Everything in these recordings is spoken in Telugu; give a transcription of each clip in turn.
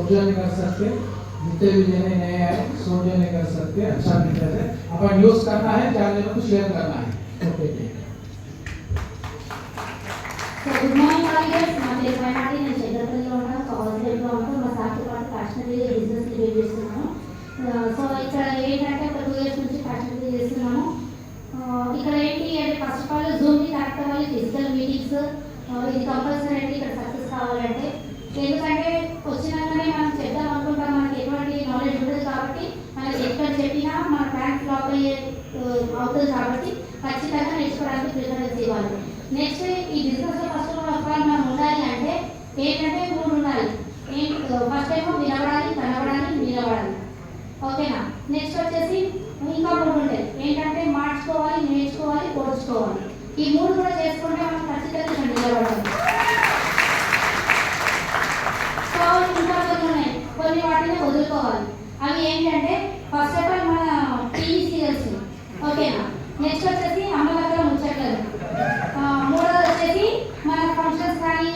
सोल्जर नहीं कर सकते, जितने भी जने नए आए सोल्जर नहीं कर सकते, अच्छा तरीके से अपन यूज करना है, 4 जनों को शेयर करना है। ओके गुड मॉर्निंग ऑडियंस, నా పేరు మైనాటి, నేను చంద్రపల్లిలో ఉన్నాను, కాలేజ్లో ఉంటాను, మా సార్తో పాటు ఫ్యాషనరీ బిజినెస్ క్రియేట్ చేస్తున్నాను. సో ఇక్కడ ఏంటంటే ఒక 2 ఇయర్స్ నుంచి ఫ్యాషనరీ చేస్తున్నాము. ఇక్కడ ఏంటి అంటే ఫస్ట్ ఆఫ్ ఆల్ జూమ్కి కనెక్ట్ అవ్వాలి, ఫిజికల్ మీటింగ్స్ ఇది కంపల్సరీ అంటే ఇక్కడ సక్సెస్ కావాలంటే. ఎందుకంటే వచ్చినాకనే మనం చెప్దాం అనుకుంటాం, మనకి ఎటువంటి నాలెడ్జ్ ఉండదు కాబట్టి మనకి ఎక్కడ చెప్పినా మన ప్లాన్ ఫ్లాప్ అయ్యే అవుతుంది కాబట్టి ఖచ్చితంగా నేర్చుకోవడానికి ప్రిఫరెన్స్ ఇవ్వాలి. నెక్స్ట్ ఈ బిజినెస్లో ఫస్ట్ ఆఫ్ ఆల్ మనం ఉండాలి అంటే ఏంటంటే 3 ఉండాలి. ఫస్ట్ ఏమో వినబడాలి, కనబడాలి, నిలబడాలి. ఓకేనా? నెక్స్ట్ వచ్చేసి ఇంకా 3 ఉంటాయి. ఏంటంటే మార్చుకోవాలి, నేర్చుకోవాలి, కోర్చుకోవాలి. ఈ 3 కూడా చేసుకుంటే మనం ఖచ్చితంగా నిలబడాలి. సో ఇంకా కొన్ని ఉన్నాయి, కొన్ని వాటిని వదులుకోవాలి. అవి ఏంటంటే ఫస్ట్ ఆఫ్ ఆల్ మన టీవీ సీరియల్స్. ఓకేనా? నెక్స్ట్ వచ్చేసి అమ్మ దగ్గర ముచ్చట్లేదు. మూడోది వచ్చేసి మన ఫంక్షన్స్ కానీ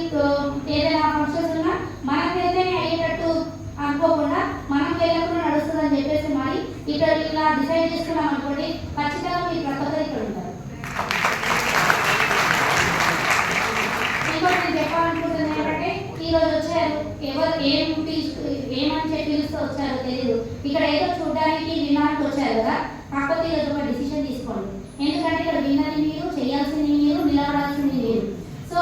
ఏదైనా ఫంక్షన్స్ ఉన్నా మనకైతే అయ్యేటట్టు అనుకోకుండా మనం వెళ్ళకుండా నడుస్తుందని చెప్పేసి మరి ఇక్కడ ఇలా డిసైడ్ చేసుకున్నాం అనుకోండి, ఖచ్చితంగా మీరు ప్రతి ఒక్కరు ఇక్కడ ఉంటారు. ఇంకోటి నేను చెప్పాలనుకుంటుంది ఏంటంటే ఈరోజు వచ్చారు, ఎవరు ఏమని చెప్పి పిలుస్తూ వచ్చారో తెలియదు. ఇక్కడ ఏదో చూడడానికి వినడానికి వచ్చారు కదా, కాకపోతే ఈరోజు ఒక డిసిషన్ తీసుకోండి. ఎందుకంటే ఇక్కడ విన్నది మీరు, చేయాల్సింది మీరు, నిలబడాల్సింది మీరు. సో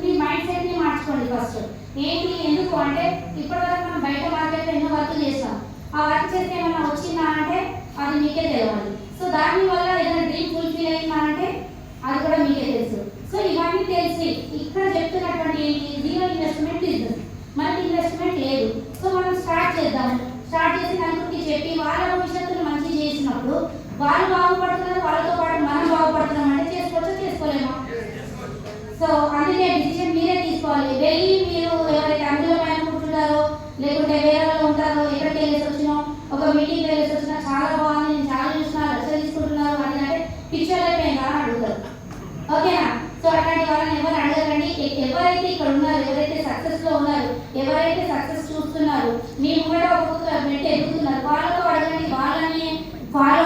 మీ మైండ్ సెట్ని మార్చుకోండి ఫస్ట్. ఏంటి ఎందుకు అంటే ఇప్పటివరకు మనం బయట మార్కెట్లో ఎన్నో వర్క్ చేస్తాం, ఆ వర్క్ చేస్తే ఏమన్నా వచ్చిందా అంటే అది మీకే తెలియాలి. సో దానివల్ల ఏదైనా డ్రీమ్ ఫుల్ఫిల్ అయిందా అంటే అది కూడా మీకే తెలుసు. సో ఇవన్నీ తెలిసి ఇక్కడ చెప్తున్నటువంటి ఏంటి, జీరో ఇన్వెస్ట్మెంట్ బిజినెస్. మనకి ఇన్వెస్ట్మెంట్ లేదు. సో మనం స్టార్ట్ చేద్దాము. స్టార్ట్ చేసి నలుగురికి చెప్పి వాళ్ళ భవిష్యత్తును మంచి చేసినప్పుడు వాళ్ళు బాగుపడుతున్నారు, వాళ్ళతో పాటు మనం బాగుపడుతున్నాం అంటే చేసుకోవచ్చో చేసుకోలేమా? సో అందుకే డిసిషన్ మీరే తీసుకోవాలి. వెళ్ళి మీరు ఎవరైతే అందులో పైన కూర్చుంటారో లేకుంటే వేరే వాళ్ళు ఉంటారో, ఎక్కడికి వెళ్ళేసి వచ్చినాం, ఒక మీటింగ్కి వెళ్ళేసి వచ్చినా చాలా బాగుంది, నేను చాలా చూసినా, లక్షలు తీసుకుంటున్నారు అని అంటే పిక్చర్ అయిపోయిందా అని అడుగుతారు. ఓకేనా? సో అట్లాంటి వాళ్ళని ఎవరు అడగరండి. ఎవరైతే ఇక్కడ ఉన్నారు, ఎవరైతే సక్సెస్లో ఉన్నారు, ఎవరైతే సక్సెస్ చూస్తున్నారు, మీ కూడా ఒక మెట్టు ఎదుగుతున్నారు, వాళ్ళతో అడగండి. వాళ్ళని ఫాలో